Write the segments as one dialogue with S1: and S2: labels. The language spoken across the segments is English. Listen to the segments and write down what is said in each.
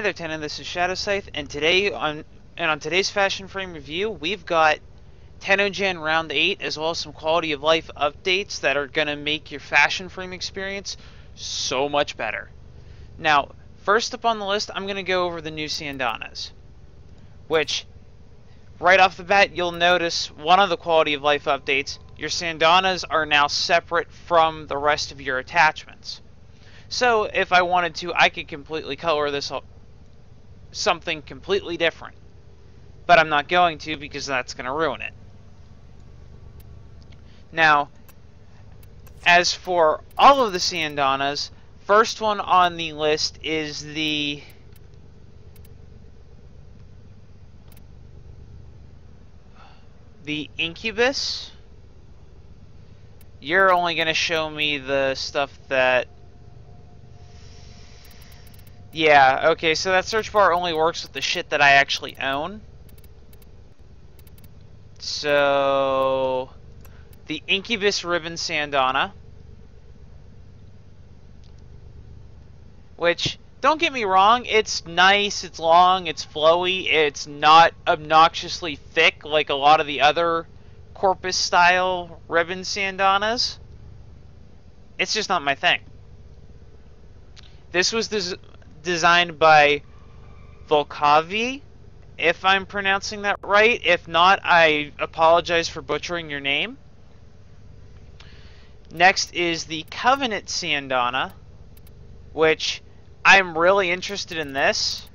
S1: Hey there, Tennogen. This is Shadow Scythe, and on today's Fashion Frame review, we've got Tennogen Round 8, as well as some quality of life updates that are gonna make your Fashion Frame experience so much better. Now, first up on the list, I'm gonna go over the new Donnas, which, right off the bat, you'll notice one of the quality of life updates. Your Donnas are now separate from the rest of your attachments. So, if I wanted to, I could completely color this something completely different. But I'm not going to, because that's going to ruin it. Now, as for all of the Donnas, first one on the list is the Incubus. You're only going to show me the stuff that... Yeah, okay, so that search bar only works with the shit that I actually own. So, the Incubus Ribbon Donna, which, don't get me wrong, it's nice, it's long, it's flowy, it's not obnoxiously thick like a lot of the other Corpus-style ribbon Donnas. It's just not my thing. This was designed by Volkavi, if I'm pronouncing that right. If not, I apologize for butchering your name. Next is the Covenant Donna, which I'm really interested in this.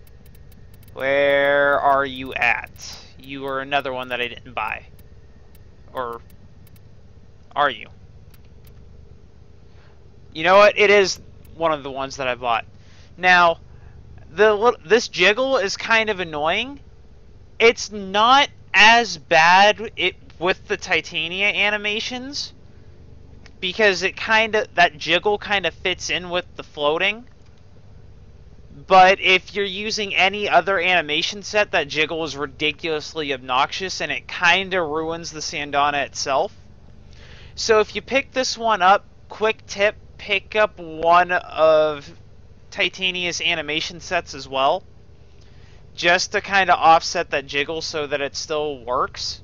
S1: Where are you at? You are another one that I didn't buy. Or are you? You know what? It is one of the ones that I bought. Now, this jiggle is kind of annoying. It's not as bad with the Titania animations, because that jiggle kind of fits in with the floating. But if you're using any other animation set, that jiggle is ridiculously obnoxious, and it kind of ruins the Donna itself. So if you pick this one up, quick tip, pick up one of Titania's animation sets as well, just to kind of offset that jiggle so that it still works,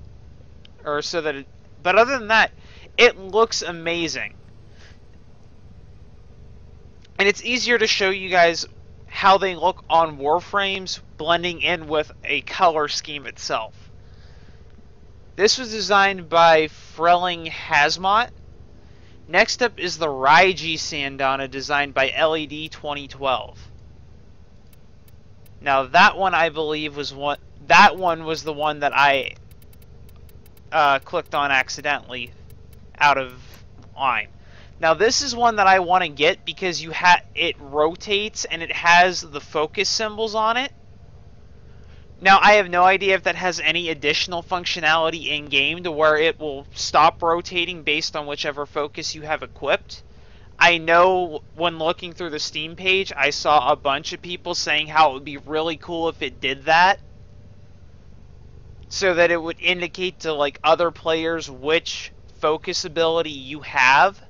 S1: but other than that, it looks amazing. And it's easier to show you guys how they look on Warframes, blending in with a color scheme itself. This was designed by Frelling Hazmat. Next up is the Raiji Donna, designed by LED 2012. Now that one, I believe, was the one that I clicked on accidentally out of line. Now this is one that I want to get because it rotates and it has the focus symbols on it. Now, I have no idea if that has any additional functionality in-game to where it will stop rotating based on whichever focus you have equipped. I know when looking through the Steam page, I saw a bunch of people saying how it would be really cool if it did that, so that it would indicate to like other players which focus ability you have.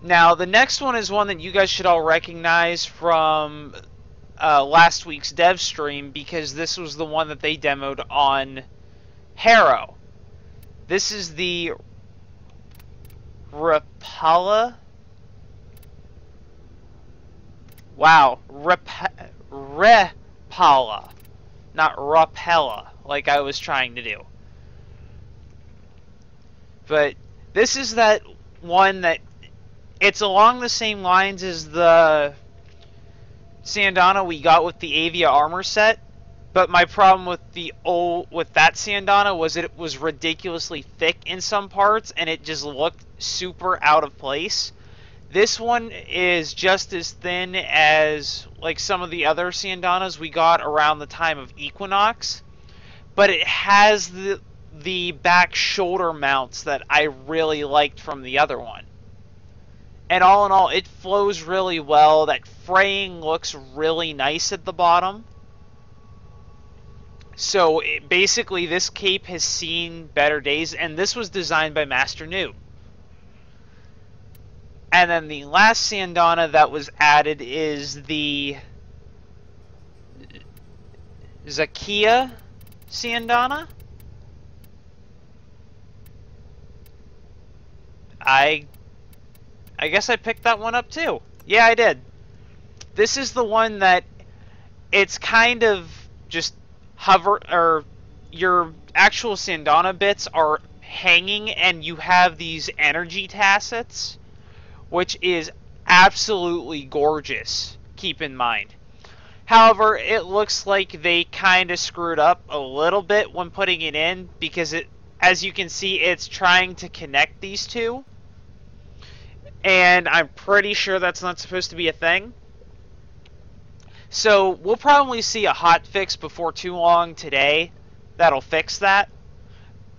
S1: Now, the next one is one that you guys should all recognize from last week's dev stream, because this was the one that they demoed on Harrow. This is the Rapala. Wow, Repala, not Rapella, like I was trying to do. But this is that one that it's along the same lines as the Donna we got with the Avia armor set, but my problem with that Donna was it was ridiculously thick in some parts, and it just looked super out of place. This one is just as thin as like some of the other Donnas we got around the time of Equinox, but it has the back shoulder mounts that I really liked from the other one. And all in all, it flows really well. That fraying looks really nice at the bottom. So basically, this cape has seen better days, and this was designed by Master Noob. And then the last Sandana that was added is the Zakia Sandana. I guess I picked that one up too. Yeah, I did. This is the one that it's kind of just or your actual Sandana bits are hanging and you have these energy tassets, which is absolutely gorgeous, keep in mind. However, it looks like they kind of screwed up a little bit when putting it in, because as you can see, it's trying to connect these two. And I'm pretty sure that's not supposed to be a thing. So we'll probably see a hot fix before too long today that'll fix that.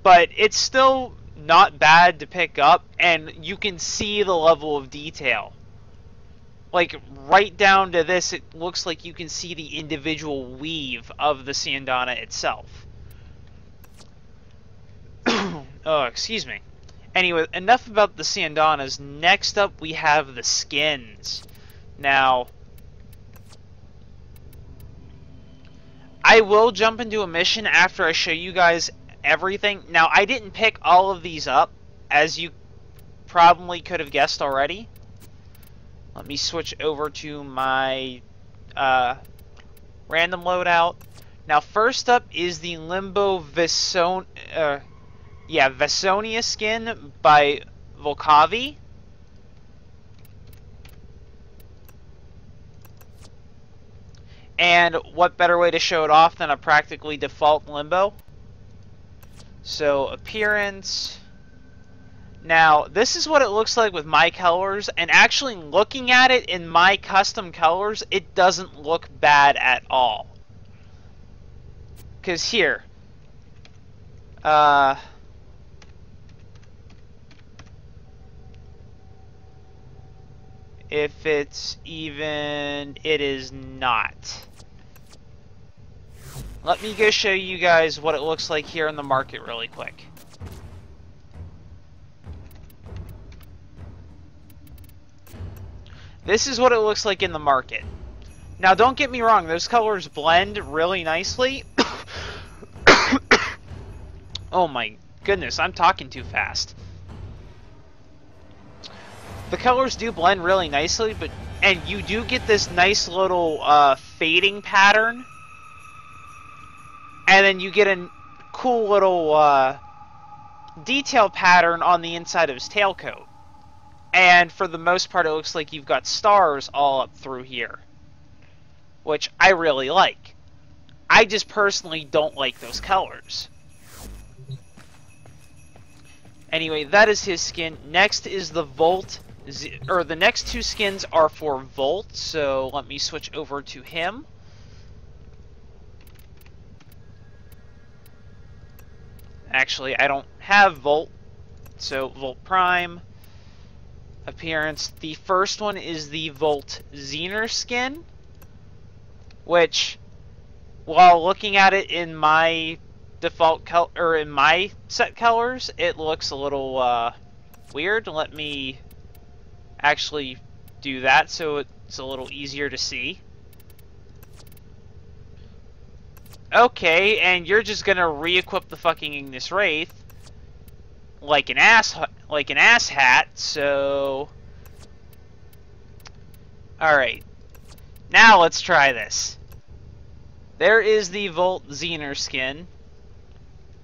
S1: But it's still not bad to pick up, and you can see the level of detail. Like, right down to this, it looks like you can see the individual weave of the Sandana itself. Oh, excuse me. Anyway, enough about the Sandanas. Next up, we have the skins. Now, I will jump into a mission after I show you guys everything. Now, I didn't pick all of these up, as you probably could have guessed already. Let me switch over to my random loadout. Now, first up is the Limbo Vesonia skin by Volkavi. And what better way to show it off than a practically default Limbo? So, appearance. Now, this is what it looks like with my colors, and actually looking at it in my custom colors, it doesn't look bad at all. Because here, if it's even, it is not. Let me go show you guys what it looks like here in the market really quick. This is what it looks like in the market. Now, don't get me wrong, those colors blend really nicely. Oh my goodness, I'm talking too fast. The colors do blend really nicely, and you do get this nice little fading pattern. And then you get a cool little detail pattern on the inside of his tailcoat. And for the most part, it looks like you've got stars all up through here, which I really like. I just personally don't like those colors. Anyway, that is his skin. Next is the Volt, or the next two skins are for Volt, so let me switch over to him. Actually, I don't have Volt, so Volt Prime. Appearance. The first one is the Volt Zener skin, which, while looking at it in my default color, or in my set colors, it looks a little weird. Let me actually do that so it's a little easier to see. Okay, and you're just gonna re-equip the fucking Ignis Wraith like an ass hat, so alright. Now let's try this. There is the Volt Zener skin.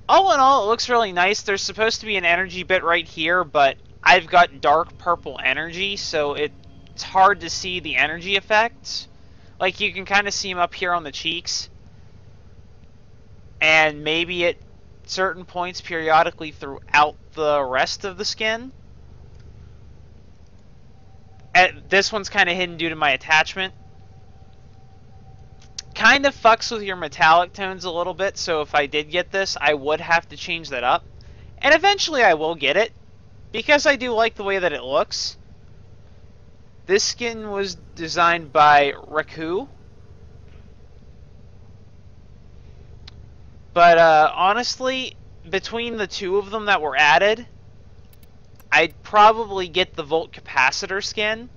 S1: All in all, it looks really nice. There's supposed to be an energy bit right here, but I've got dark purple energy, so it's hard to see the energy effects. Like, you can kind of see them up here on the cheeks. And maybe at certain points periodically throughout the rest of the skin. This one's kind of hidden due to my attachment. Kind of fucks with your metallic tones a little bit, so if I did get this, I would have to change that up. And eventually I will get it, because I do like the way that it looks. This skin was designed by Raku. But honestly, between the two of them that were added, I'd probably get the Volt Capacitor skin,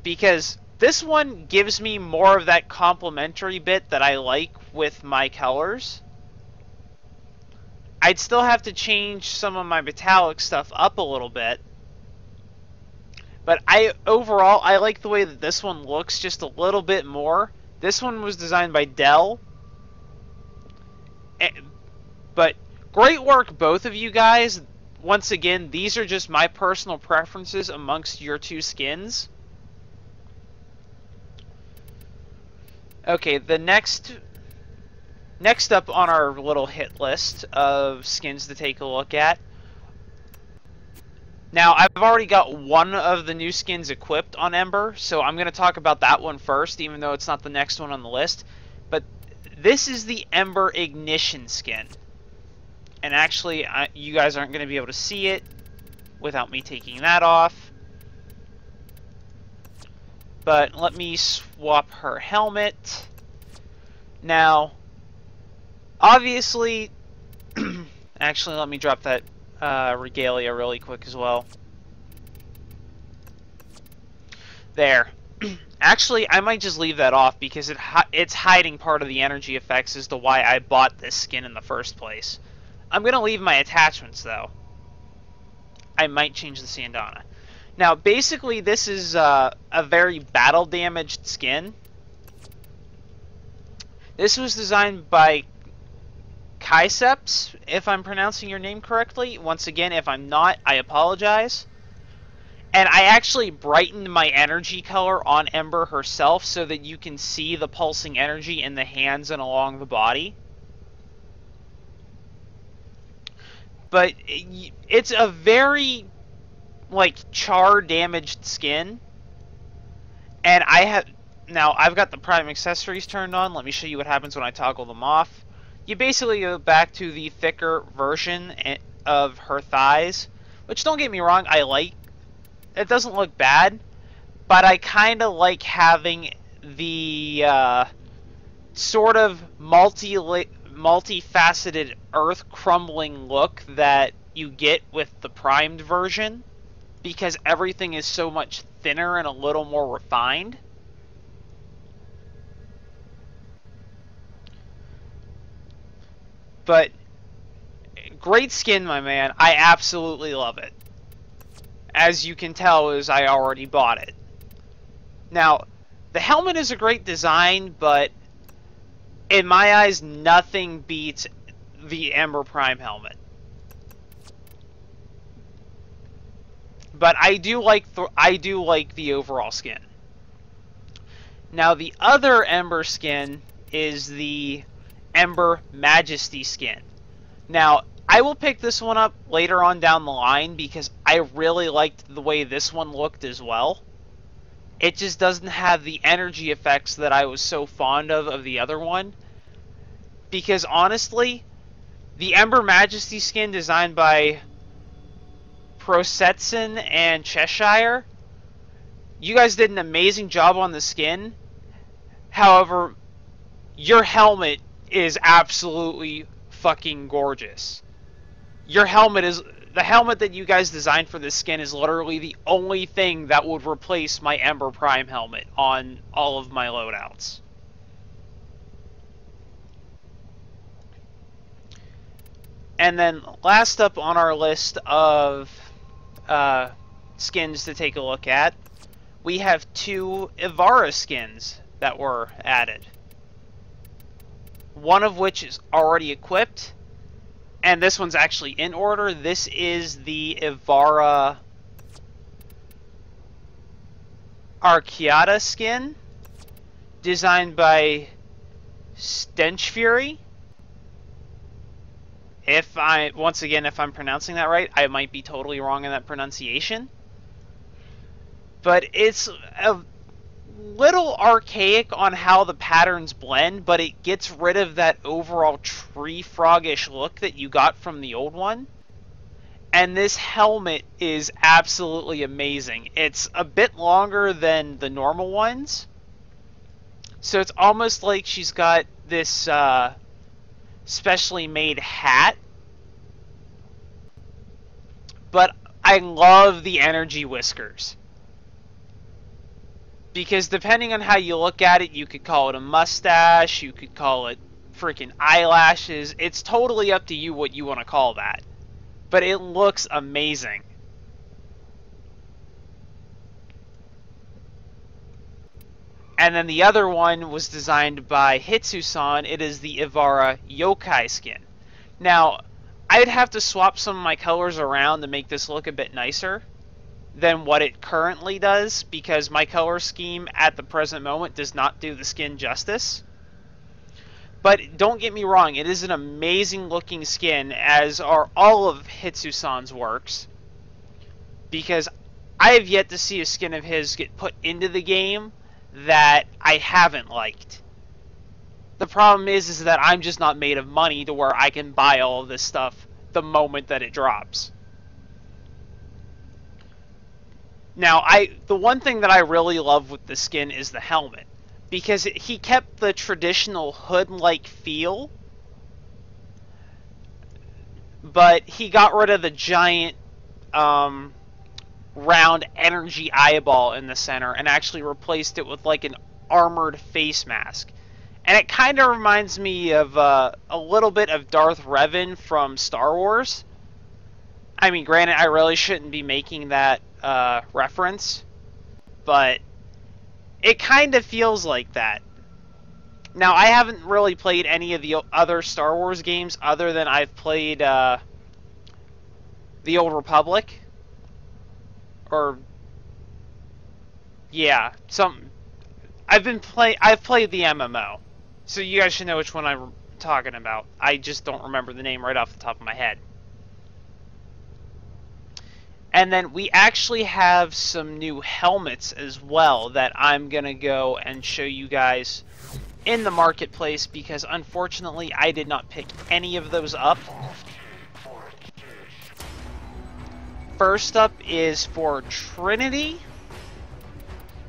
S1: because this one gives me more of that complementary bit that I like with my colors. I'd still have to change some of my metallic stuff up a little bit. But overall, I like the way that this one looks just a little bit more. This one was designed by Dell. But great work, both of you guys. Once again, these are just my personal preferences amongst your two skins. Okay, the next up on our little hit list of skins to take a look at. Now, I've already got one of the new skins equipped on Ember, so I'm going to talk about that one first, even though it's not the next one on the list. But this is the Ember Ignition skin. And actually, you guys aren't going to be able to see it without me taking that off. But let me swap her helmet. Now, obviously, actually, let me drop that regalia really quick as well. There. Actually, I might just leave that off because it's hiding part of the energy effects as to why I bought this skin in the first place. I'm going to leave my attachments, though. I might change the Sandana. Now, basically, this is a very battle-damaged skin. This was designed by Kaiseps, if I'm pronouncing your name correctly. Once again, if I'm not, I apologize. And I actually brightened my energy color on Ember herself so that you can see the pulsing energy in the hands and along the body. But it's a very, like, char-damaged skin. And now, I've got the Prime accessories turned on. Let me show you what happens when I toggle them off. You basically go back to the thicker version of her thighs, which, don't get me wrong, I like. It doesn't look bad, but I kind of like having the sort of multifaceted earth crumbling look that you get with the primed version, because everything is so much thinner and a little more refined. But great skin, my man. I absolutely love it. As you can tell, as I already bought it. Now, the helmet is a great design, but in my eyes, nothing beats the Ember Prime helmet. But I do like the overall skin. Now, the other Ember skin is the Ember Majesty skin. Now, I will pick this one up later on down the line because I really liked the way this one looked as well. It just doesn't have the energy effects that I was so fond of the other one. Because honestly, the Ember Majesty skin designed by Prosetson and Cheshire, you guys did an amazing job on the skin. However, your helmet is absolutely fucking gorgeous. Your helmet is... The helmet that you guys designed for this skin is literally the only thing that would replace my Ember Prime helmet on all of my loadouts. And then last up on our list of skins to take a look at, we have two Evora skins that were added. One of which is already equipped, and this one's actually in order. This is the Evora Archaeata skin, designed by Stench Fury. Once again, if I'm pronouncing that right, I might be totally wrong in that pronunciation. But it's a little archaic on how the patterns blend, but it gets rid of that overall tree frogish look that you got from the old one. And this helmet is absolutely amazing. It's a bit longer than the normal ones, so it's almost like she's got this specially made hat. But I love the energy whiskers. Because depending on how you look at it, you could call it a mustache, you could call it freaking eyelashes. It's totally up to you what you want to call that. But it looks amazing. And then the other one was designed by Hitsu-san. It is the Evora Yokai skin. Now, I'd have to swap some of my colors around to make this look a bit nicer than what it currently does, because my color scheme at the present moment does not do the skin justice. But don't get me wrong, it is an amazing looking skin, as are all of Hitsu-san's works, because I have yet to see a skin of his get put into the game that I haven't liked. The problem is that I'm just not made of money to where I can buy all of this stuff the moment that it drops. Now, the one thing that I really love with the skin is the helmet, because he kept the traditional hood-like feel, but he got rid of the giant round energy eyeball in the center and actually replaced it with like an armored face mask. And it kind of reminds me of a little bit of Darth Revan from Star Wars. I mean, granted, I really shouldn't be making that reference, but it kind of feels like that. Now, I haven't really played any of the other Star Wars games other than I've played The Old Republic. Or, yeah, I've played the MMO. So you guys should know which one I'm talking about. I just don't remember the name right off the top of my head. And then we actually have some new helmets as well that I'm going to go and show you guys in the marketplace, because unfortunately I did not pick any of those up. First up is for Trinity.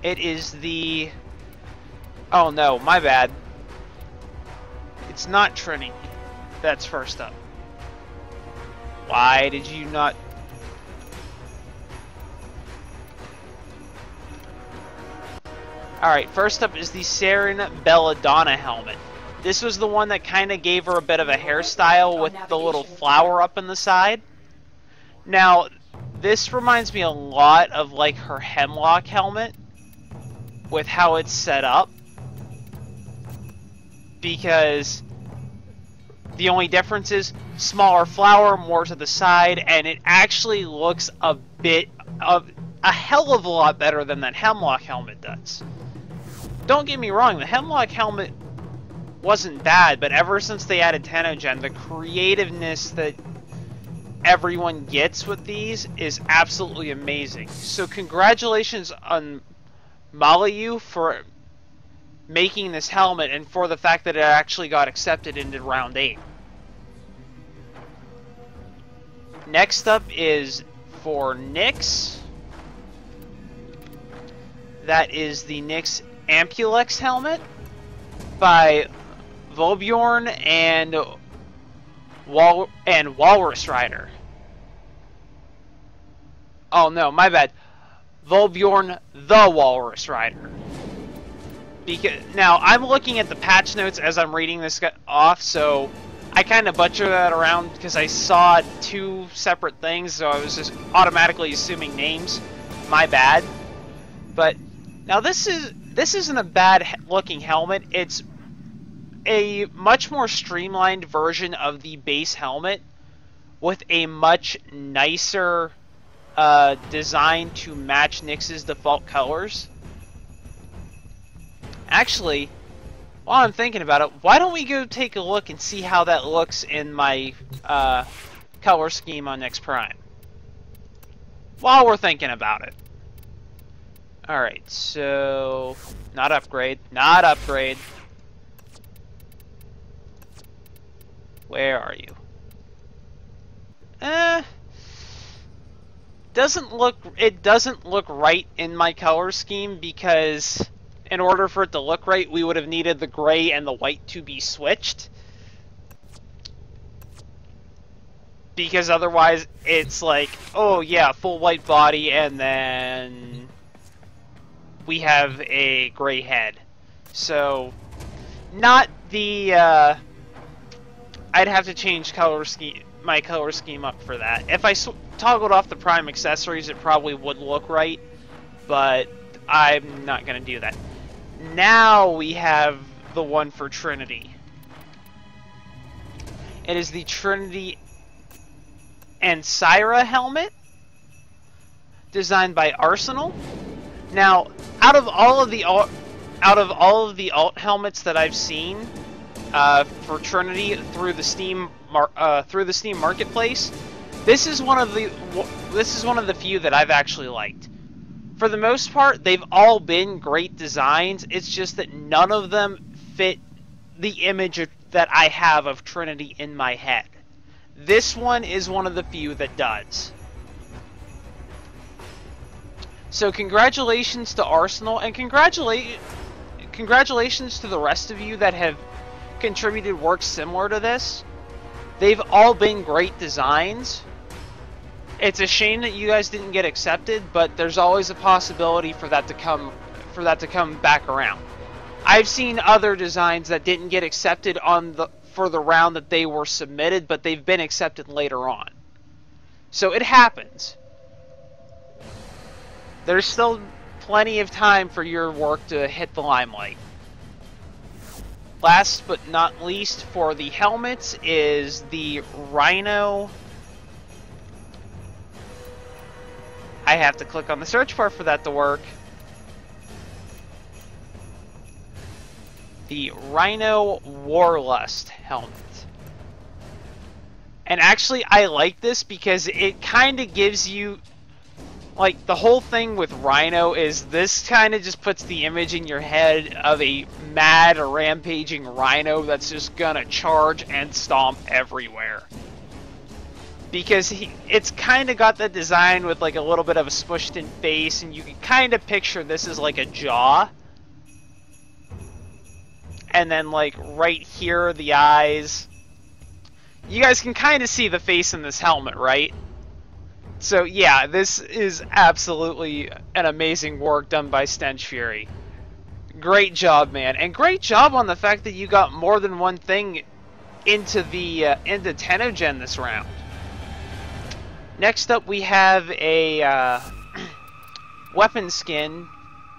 S1: It is the... Oh no, my bad. It's not Trinity. That's first up. Why did you not... Alright, first up is the Saren Belladonna helmet. This was the one that kind of gave her a bit of a hairstyle with the little flower up in the side. Now, this reminds me a lot of like her Hemlock helmet with how it's set up, because the only difference is smaller flower, more to the side, and it actually looks a hell of a lot better than that Hemlock helmet does. Don't get me wrong, the Hemlock helmet wasn't bad, but ever since they added Tennogen, the creativeness that everyone gets with these is absolutely amazing. So congratulations on Malayu for making this helmet and for the fact that it actually got accepted into round 8. Next up is for Nyx. That is the Nyx Ampulex helmet by Volbjorn and Walrus Rider. Oh no, my bad. Volbjorn the Walrus Rider. Because now I'm looking at the patch notes as I'm reading this off, so I kind of butcher that around because I saw two separate things, so I was just automatically assuming names. My bad. But now this isn't a bad looking helmet. It's a much more streamlined version of the base helmet with a much nicer design to match Nyx's default colors. Actually, while I'm thinking about it, why don't we go take a look and see how that looks in my color scheme on Nyx Prime? While we're thinking about it. Alright, so... Not upgrade. Not upgrade. Where are you? It doesn't look right in my color scheme, because in order for it to look right, we would have needed the gray and the white to be switched. because otherwise it's like, oh yeah, full white body, and then we have a gray head. So, not the, I'd have to change my color scheme up for that. If I toggled off the prime accessories, it probably would look right, but I'm not going to do that. Now we have the one for Trinity. It is the Trinity and Syra helmet, designed by Arsenal. Now, out of all of the alt helmets that I've seen for Trinity through the Steam marketplace, this is one of the few that I've actually liked. For the most part, they've all been great designs. It's just that none of them fit the image that I have of Trinity in my head. This one is one of the few that does. So congratulations to Arsenal, and congratulations to the rest of you that have contributed work similar to this. They've all been great designs. It's a shame that you guys didn't get accepted, but there's always a possibility for that to come back around. I've seen other designs that didn't get accepted for the round that they were submitted, but they've been accepted later on. So it happens. There's still plenty of time for your work to hit the limelight. Last but not least, for the helmets is the Rhino. I have to click on the search bar for that to work. The Rhino Warlust helmet. And actually, I like this because it kind of gives you, like, the whole thing with Rhino is this kind of just puts the image in your head of a mad, rampaging Rhino that's just gonna charge and stomp everywhere. Because it's kind of got the design with like a little bit of a smushed in face, and you can kind of picture this as like a jaw. And then like right here, the eyes. You guys can kind of see the face in this helmet, right? So yeah, this is absolutely an amazing work done by Stench Fury. Great job, man. And great job on the fact that you got more than one thing into Tennogen this round. Next up, we have a weapon skin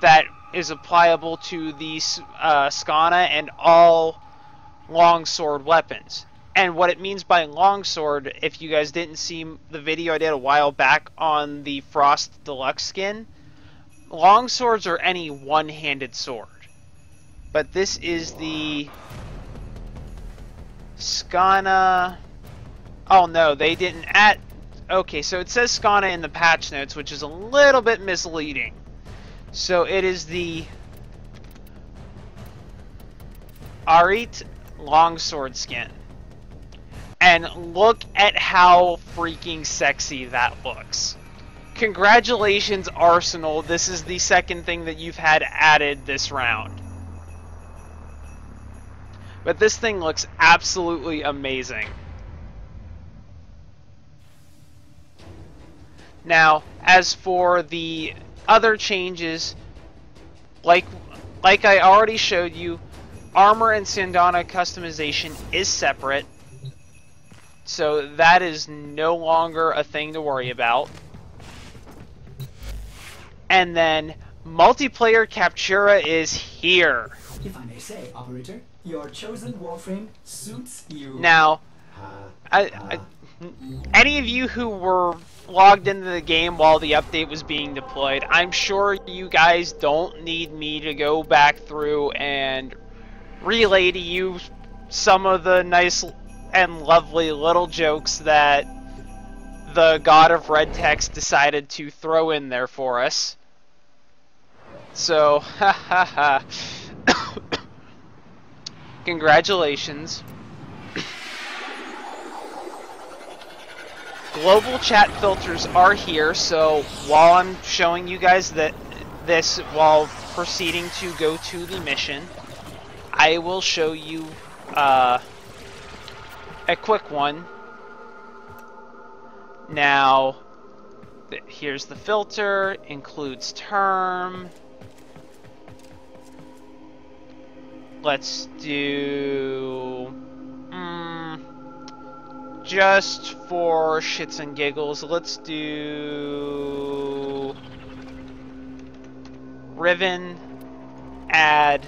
S1: that is applicable to the Skana and all longsword weapons. And what it means by longsword, if you guys didn't see the video I did a while back on the Frost Deluxe skin, longswords are any one-handed sword. But this is the Skana. Oh no, they didn't add. Okay, so it says Skana in the patch notes, which is a little bit misleading. So it is the Arit longsword skin. And look at how freaking sexy that looks. Congratulations, Arsenal. This is the second thing that you've had added this round. But this thing looks absolutely amazing. Now, as for the other changes, like I already showed you, armor and Sandana customization is separate. So that is no longer a thing to worry about. And then multiplayer Captura is here.
S2: If I may say, operator, your chosen Warframe suits you.
S1: Now, any of you who were logged into the game while the update was being deployed, I'm sure you guys don't need me to go back through and relay to you some of the nice and lovely little jokes that the God of Red Text decided to throw in there for us. So, congratulations. Global chat filters are here, so while I'm showing you guys this while proceeding to go to the mission, I will show you a quick one Now, here's the filter, includes term. Let's do, just for shits and giggles, let's do Riven, add,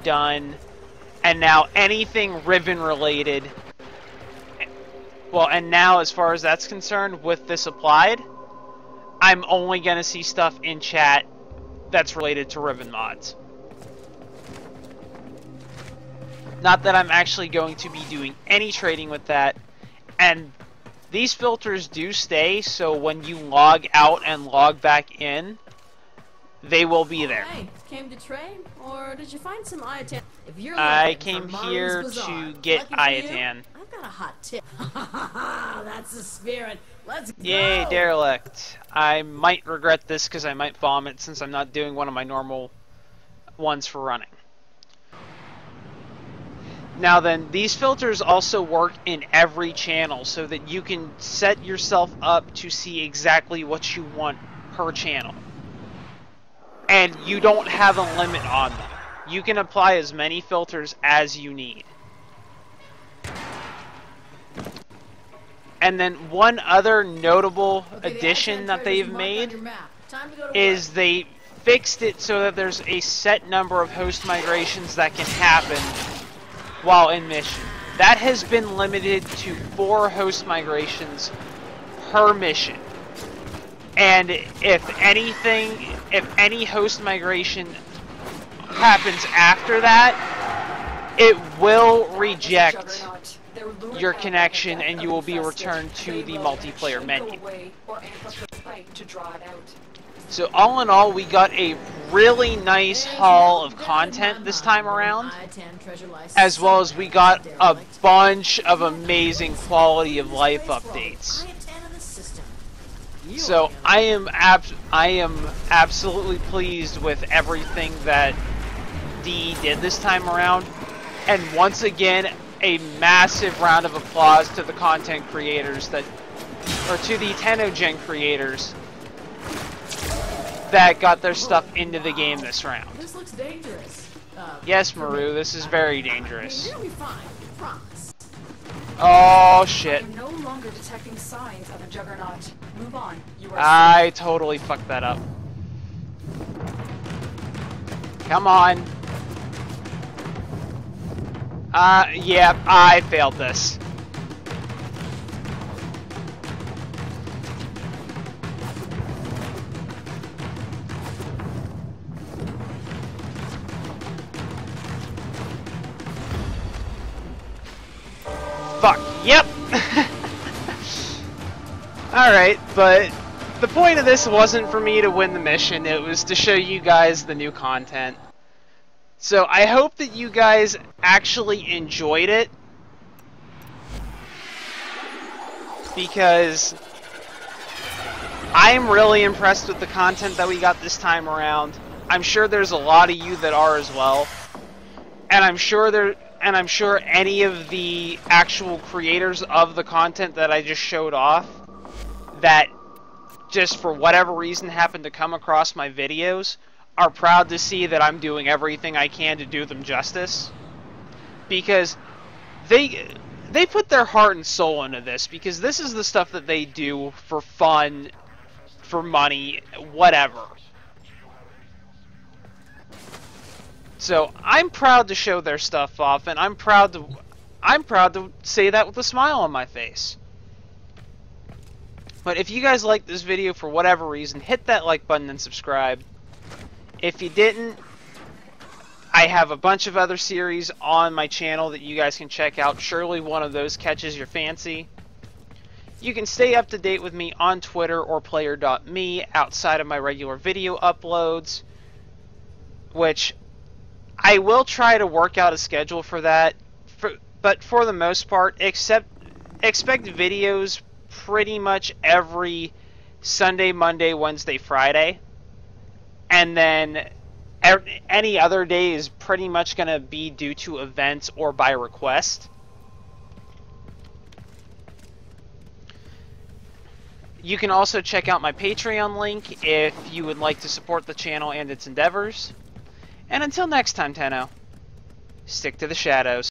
S1: done, and now anything Riven related. Well, and now as far as that's concerned, with this applied, I'm only going to see stuff in chat that's related to Riven mods. Not that I'm actually going to be doing any trading with that. And these filters do stay, so when you log out and log back in, they will be there.
S3: Hey, came to trade, or did you find some Iatan? If you're
S1: I came here to get Iatan.
S3: I've got a hot tip. That's the spirit. Let's go.
S1: Yay, derelict. I might regret this because I might vomit since I'm not doing one of my normal ones for running. Now then, these filters also work in every channel so that you can set yourself up to see exactly what you want per channel. And you don't have a limit on them. You can apply as many filters as you need. And then one other notable addition that they've made is they fixed it so that there's a set number of host migrations that can happen while in mission. That has been limited to 4 host migrations per mission. And if any host migration happens after that, it will reject your connection and you will be returned to the multiplayer menu. So all in all, we got a really nice haul of content this time around, as well as we got a bunch of amazing quality of life updates. So I am absolutely pleased with everything that DE did this time around, and once again, a massive round of applause to the content creators to the Tennogen creators that got their stuff into the game this round.
S3: This looks dangerous.
S1: Yes, Maru, this is very dangerous.
S3: You'll be fine, promise.
S1: Oh shit.
S4: I'm no longer detecting signs of a juggernaut. Move on. You are
S1: I totally fucked that up. Come on. Yeah, I failed this. Fuck. Yep. Alright, but the point of this wasn't for me to win the mission, it was to show you guys the new content. So I hope that you guys actually enjoyed it, because I'm really impressed with the content that we got this time around. I'm sure there's a lot of you that are as well, and I'm sure any of the actual creators of the content that I just showed off that just for whatever reason happen to come across my videos are proud to see that I'm doing everything I can to do them justice, because they put their heart and soul into this, because this is the stuff that they do for fun, for money, whatever. So I'm proud to show their stuff off, and I'm proud to say that with a smile on my face. But if you guys like this video for whatever reason, hit that like button and subscribe. If you didn't, I have a bunch of other series on my channel that you guys can check out. Surely one of those catches your fancy. You can stay up to date with me on Twitter or player.me outside of my regular video uploads, which I will try to work out a schedule for that, but for the most part, expect videos pretty much every Sunday, Monday, Wednesday, Friday. And then any other day is pretty much going to be due to events or by request. You can also check out my Patreon link if you would like to support the channel and its endeavors. And until next time, Tenno, stick to the shadows.